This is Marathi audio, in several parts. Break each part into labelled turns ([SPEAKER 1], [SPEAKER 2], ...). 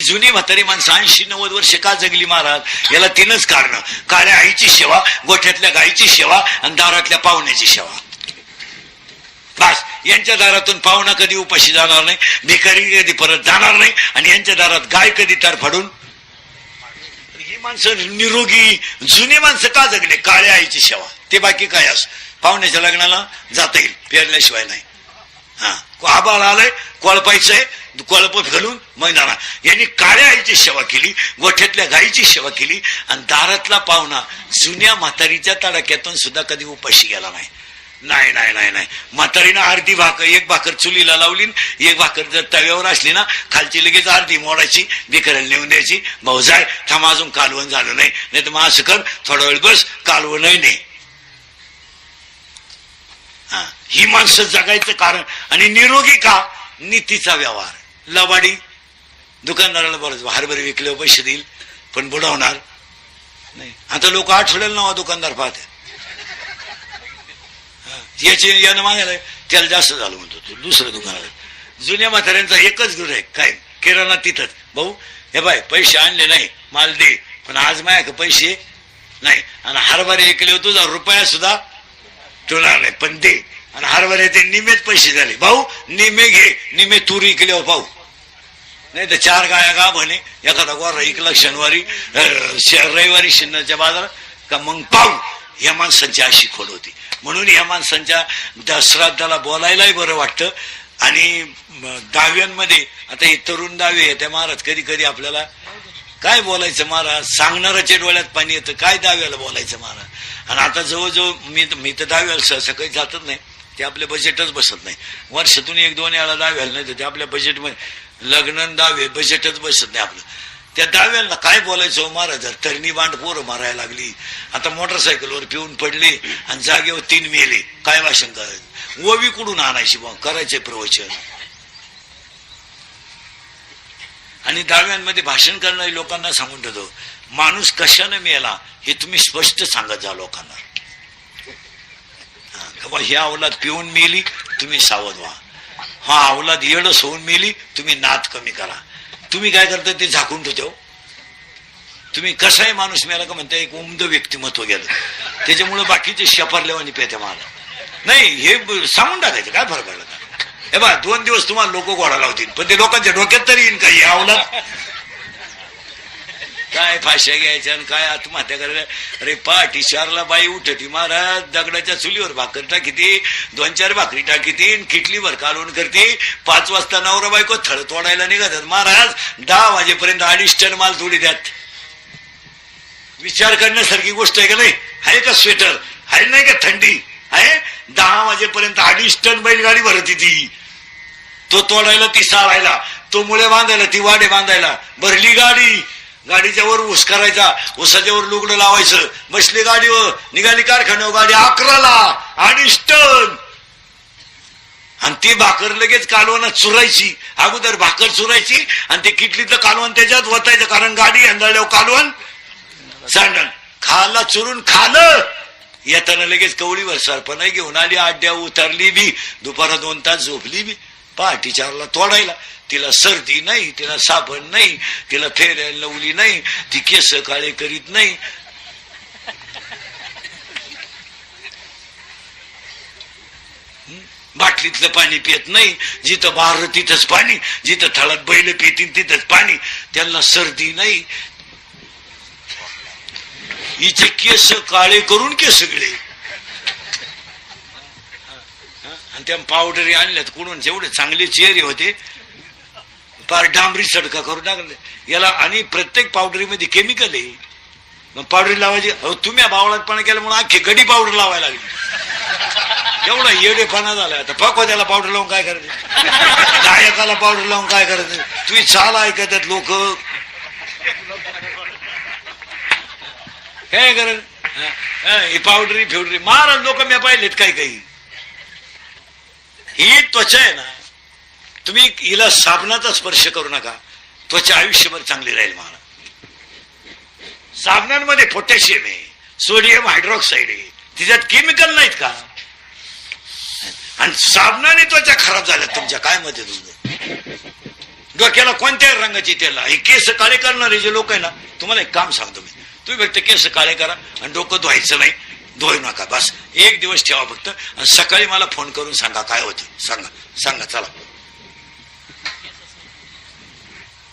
[SPEAKER 1] जुनी म्हातारी माणसं 80-90 वर्ष का जगली महाराज? याला 3च कारण: काळ्या आईची सेवा, गोठ्यातल्या गायीची सेवा आणि दारातल्या पाहुण्याची सेवा. बस, यांच्या दारातून पाहुणा कधी उपाशी जाणार नाही, भिकारी कधी परत जाणार नाही, आणि यांच्या दारात गाय कधी तार फाडून. ही माणसं निरोगी जुनी माणसं का जगले? काळ्या आईची सेवा. ते बाकी काय असं पाहुण्याच्या लग्नाला जाता येईल, पेरल्याशिवाय नाही. हा, आबाळ आलंय, कोळपायचंय, कोळप घालून मैदाना. यांनी काळ्या आईची सेवा केली, गोठ्यातल्या गायीची सेवा केली, आणि दारातला पाहुणा जुन्या म्हातारीच्या तडाक्यातून सुद्धा कधी उपाशी गेला नाही. नाही नाही नाही नाही, म्हातारीनं अर्धी भाकर, एक भाकर चुलीला लावली, एक भाकर जर तव्यावर असली ना, खालची लगेच अर्धी मोडायची, भिकाऱ्याला नेऊन द्यायची. भाऊ जाय, थांब अजून कालवण झालं नाही, नाही तर मग असं कर, थोडा वेळ बस, कालवणही नाही. हा, ही माणसं जगायचं कारण. आणि निरोगी का? नीतीचा व्यवहार. लबाडी दुकानदाराला बरंच हरभरे विकले पैसे देईल, पण बुडवणार नाही. आता लोक आठवड्याला नावा दुकानदार पाहते, याचे यानं मागायला त्याला जास्त झालं म्हणतो तू दुसरं दुकानाला. जुन्या म्हाताऱ्यांचा एकच गुण आहे, काय? किराणा तिथंच. भाऊ हे बाय, पैसे आणले नाही, माल दे, पण आज माझ्याकडे पैसे नाही, आणि हरभरे ऐकले तुझा रुपया सुद्धा ठेवणार नाही, पण दे. आणि हरभरे ते निमेच पैसे झाले. भाऊ निमे घे, निमे तूर इकल्यावर पाहू, नाही तर 4 गाया गा म्हणे, एखादा गोरा इकला शनिवारी, रविवारी शिन्नरच्या बाजारात का, मग पाहू. या माणसांची अशी खोड होती. म्हणून या माणसांच्या श्राद्धाला बोलायलाही बरं वाटतं. आणि दाव्यांमध्ये आता हे तरुण दावे येते महाराज, कधी कधी आपल्याला काय बोलायचं महाराज, सांगणाराच्या डोळ्यात पाणी येतं, काय दाव्याला बोलायचं महाराज. आणि आता जवळजवळ मी तर दाव्याला सहसा काही जातच नाही, ते आपल्या बजेटच बसत नाही. वर्षातून 1-2 वेळा दाव्याला नाही तर ते आपल्या बजेटमध्ये लग्न दावे बजेटच बसत नाही आपलं. त्या दाव्याला काय बोलायचं महाराज? तरणी बांड पोरं मारायला लागली, आता मोटरसायकलवर पिऊन पडले आणि जागेवर 3 मेले, काय भाषण करायचं? ओवी कुठून आणायची मग? करायचे प्रवचन. आणि दाव्यांमध्ये भाषण करणाऱ्या लोकांना सांगून ठेवतो, माणूस कशाने मेला हे तुम्ही स्पष्ट सांगत जा लोकांना. ही अवलाद पिऊन मेली, तुम्ही सावध व्हा. हा अवलाद येडस होऊन मेली, तुम्ही नाद कमी करा. तुम्ही काय करता ते झाकून ठेवतो. तुम्ही कसाही माणूस मेला का म्हणता, एक उमद व्यक्तिमत्व गेलं, त्याच्यामुळे बाकीचे शपरलेवानी पेते मला नाही, हे सांगून टाकायचं. काय फरक पडला? हे बा 2 दिवस तुम्हाला लोक घोडा लावतील, पण ते लोकांच्या डोक्यात तरी येईन काही अवलाद काय फाश्या घ्यायच्या आणि काय आत्महत्या करायला. अरे पहाटी 4ला बाई उठती महाराज, दगडाच्या चुलीवर भाकर टाकीती, 2-4 भाकरी टाकीती, किटलीवर कालवण करते. 5 वाजता नवरा बायको थळ तोडायला निघतात महाराज, 10 वाजेपर्यंत 2.5 टन माल तोडी द्यात. विचार करण्यासारखी गोष्ट आहे का नाही? आहे का स्वेटर? आहे नाही का थंडी? आहे 10 वाजेपर्यंत 2.5 टन बैलगाडी भरती ती, तो तोडायला, ती साळायला, तो मुळे बांधायला, ती वाडे बांधायला. भरली गाडी, गाडीच्या वर ऊस करायचा, ऊसाच्या वर लुगडं लावायचं, बसली गाडीवर, निघाली कारखान्यावर गाडी 11ला 2.5 टन. आणि ती भाकर लगेच कालवनात चुरायची. अगोदर भाकर चुरायची आणि ते किटलीतलं कालवण त्याच्यात वतायचं, कारण गाडी अंधाळल्यावर कालवण सांडण. खाला चुरून खालं, येताना लगेच कवळीवर सरपणा घेऊन आली, आड्या उतरली बी, दुपारा 2 तास झोपली बी. पहाटी 4ला तोडायला. तिला सर्दी नाही, तिला साबण नाही, तिला फेऱ्याला लावली नाही, ती केस काळे करीत नाही. बाटलीतलं पाणी पित नाही, जिथं बार तिथंच पाणी, जिथं थळात बैल पितील तिथंच पाणी. त्यांना सर्दी नाही. हिचे केस काळे करून केस सगळे, आणि त्या पावडरी आणल्यात कुठून, जेवढे चांगले चेहरे होते फार डांबरी सडका करून टाकले याला. आणि प्रत्येक पावडरीमध्ये केमिकल आहे. मग पावडरी लावायची. तुम्ही बावळातपणा केला म्हणून अख्खी गडी पावडर लावायला लागली. एवढा येडेपणा झाला. आता पकवा त्याला पावडर लावून काय करायचं? गायकाला पावडर लावून काय करायचं? तुम्ही चाल ऐकतात लोक, काय करत पावडरी फेवडरी महाराज लोक मी पाहिलेत काही काही. ही त्वचा आहे ना, तुम्ही हिला साबणाचा स्पर्श करू नका, त्वचा आयुष्यभर चांगली राहील महाराज. साबणांमध्ये पोटॅशियम आहे, सोडियम हायड्रॉक्साईड आहे, तिच्यात केमिकल नाहीत का? आणि साबणाने त्वचा खराब झाल्या तुमच्या, काय मत आहे तुमचं? डोक्याला कोणत्याही रंगाची तेल लावा. हे केस काळे करणारे जे लोक आहे ना, तुम्हाला एक काम सांगतो मी, तुम्ही फक्त केस काळे करा आणि डोकं धुवायचं नाही, धुवू नका, बस एक दिवस ठेवा फक्त. आणि सकाळी मला फोन करून सांगा काय होतं, सांगा चला.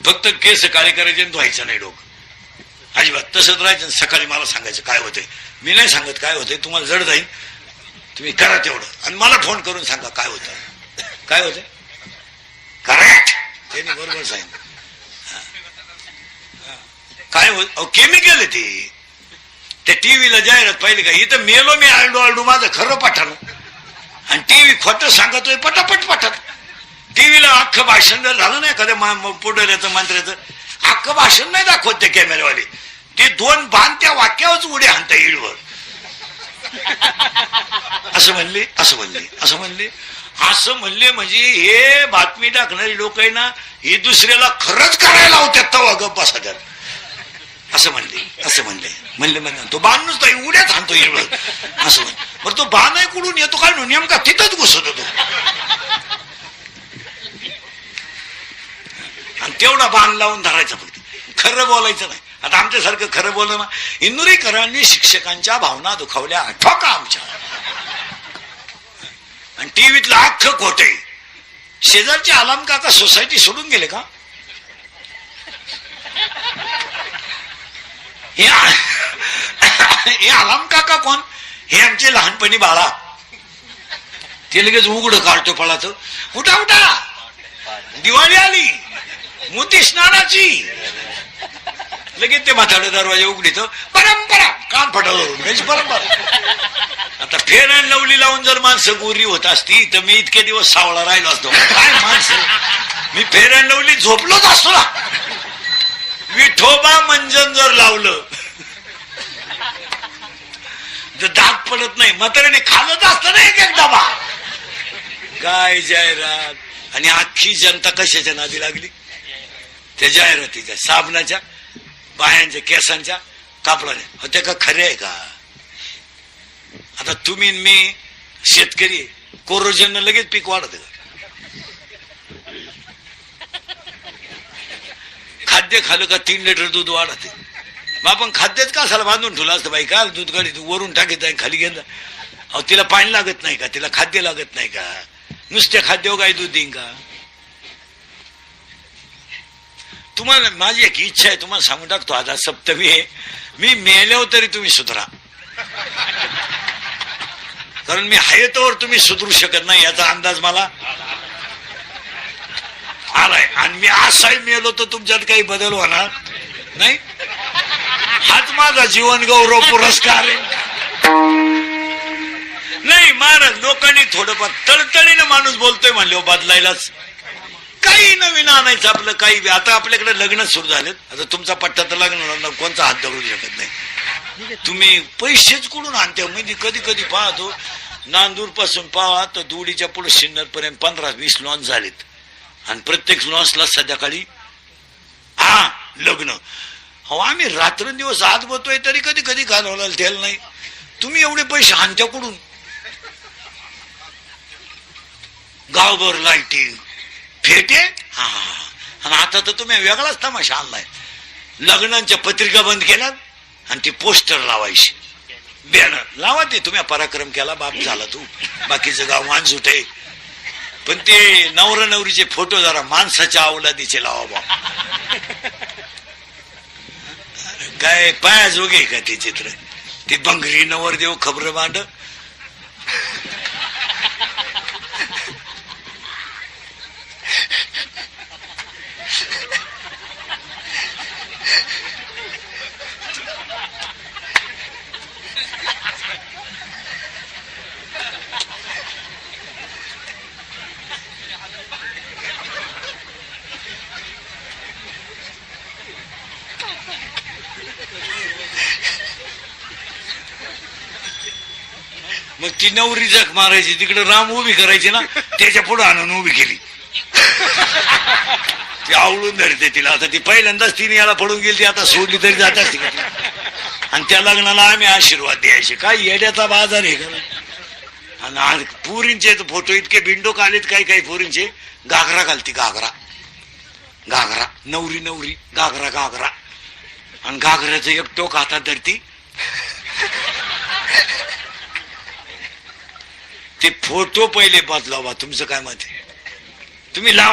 [SPEAKER 1] फक्त केस काळे करायचे आणि धुवायचं नाही डोकं, अजिबात तसंच राहायचं. सकाळी मला सांगायचं काय होतंय, मी नाही सांगत काय होतंय, तुम्हाला जड जाईल, तुम्ही करा तेवढं आणि मला फोन करून सांगा काय होतंय करेक्ट. त्यांनी बरोबर सांगितलं. काय होत केमिकल आहे ते. त्या टीव्हीला जाहिरात पाहिली का, इथं मेलो मी आरडू माझं खरं पठाण, आणि टीव्ही खोटं सांगतोय पटापट. टीव्हीला अख्खं भाषण जर झालं नाही एखाद्या पुढऱ्याचं मंत्र्याचं, अख्खं भाषण नाही दाखवत ते कॅमेरावाले, ते 2 बाण त्या वाक्यावरच उड्या हाणता इळवर. असं म्हणले म्हणजे हे बातमी टाकणारी लोक आहे ना, ही दुसऱ्याला खरंच करायला होत्यात तवा गप्प बसा त्यात. असं म्हणले तो बाण नुसता उड्याच आणतो इळवर. असं बरं तो बाण आहे कुठून येतो काय नेमका तिथंच घुसत होतो, आणि तेवढा बाण लावून धरायचा फक्त, खरं बोलायचं नाही. आता आमच्यासारखं खरं बोलणं ना, इंदुरीकरांनी शिक्षकांच्या भावना दुखावल्या ठोका आमच्या, आणि टीव्हीतलं अख्खं खोटे. शेजारचे आलाम काका सोसायटी सोडून गेले का, हे आलाम काका कोण, हे आमचे लहानपणी बाळा, ते लगेच उघड काढतो पळाचं, उठा दिवाळी आली, मोती स्नानाची, लगेच ते म्हाताडे दरवाजे उघडीत, परंपरा कान फटावून परंपरा. आता फेर अँड लवली लावून जर माणसं गोरी होत असती तर मी इतके दिवस सावळा राहिलो असतो. काय माणसं, मी फेर अँड लवली झोपलोच असतो ना. विठोबा मंजन जर लावलं तर दात पडत नाही, म्हाताऱ्याने खालच असतं ना एक डबा. काय जाहिरात, आणि अख्खी जनता कशाच्या नादी लागली, त्या जाहिरातीच्या, साबणाच्या, बायांच्या, केसांच्या, कापडाने. होत्या का खरे आहे का. आता तुम्ही मी शेतकरी, कोरोजन लगेच पीक वाढत. खाद्य खाल्लं का 3 लिटर दूध वाढते. मग आपण खाद्यच का असायला बांधून ठेवलं असतं बाई, का दूध गाडी वरून टाकीत आहे खाली गेलं. अहो तिला पाणी लागत नाही का, तिला खाद्य लागत नाही का, नुसत्या खाद्यावर गाय दूध देईन का. तुम्हाला माझी एक इच्छा आहे, तुम्हाला सांगून टाकतो, आता सप्तमी आहे, मी मेल्यावर तरी तुम्ही सुधरा, कारण मी आहे तोवर तुम्ही सुधरू शकत नाही याचा अंदाज मला आलाय. आणि मी असाही मेलो तर तुमच्यात काही बदल होणार नाही. हाच माझा जीवन गौरव पुरस्कार आहे. नाही महाराज, लोकांनी थोडंफार तळतळीनं माणूस बोलतोय म्हणले बदलायलाच, काही नवीन आणायचं आपलं काही. आता आपल्याकडे लग्न सुरू झालेत, आता तुमचा पट्टा तर लग्न कोणचा हात धरू शकत नाही. तुम्ही पैसेच कुठून आणते. म्हणजे कधी कधी पाहतो नांदूर पासून पाहा तर दुडीच्या पुढे सिन्नर पर्यंत 15-20 लॉन्च झालेत, आणि प्रत्येक लॉन्चला संध्याकाळी लग्न. हो आम्ही रात्रंदिवस आत बसतोय तरी कधी कधी घालवला तेल नाही. तुम्ही एवढे पैसे आणत्या कुठून. गावभर लाईटिंग फेटे, आणि आता तर तुम्ही वेगळाच तमाशा आणलाय. लग्नांच्या पत्रिका बंद केल्या आणि ती पोस्टर लावायची, बॅनर लावा. ते तुम्ही पराक्रम केला, बाप झाला तू, बाकीचं गाव माणसूट आहे. पण ते नवरा नवरीचे फोटो जरा माणसाच्या अवलादीचे लावा बा. काय पायाजोगे का ते चित्र, ते बंगरी नवरदेव खबर मांड. मग ती नवरी जख मारायची, तिकडे राम उभी करायची ना, त्याच्या पुढे आणून उभी केली, ती आवळून धरते तिला. आता ती पहिल्यांदाच तिने याला पडून गेली, ती आता सोडली तरी जात असते. आणि त्या लग्नाला आम्ही आशीर्वाद द्यायचे. काय येड्याचा बाजार आहे का. आणि पुरींचे फोटो इतके बिंडोक आलेत, काही काही पुरींचे घागरा घालती, घागरा घागरा, नवरी नवरी, घागरा घागरा, आणि घागऱ्याचं एक टोक हातात धरती. ते फोटो पहिले बदलावा. तुमचं काय मत आहे? तुम्ही लावा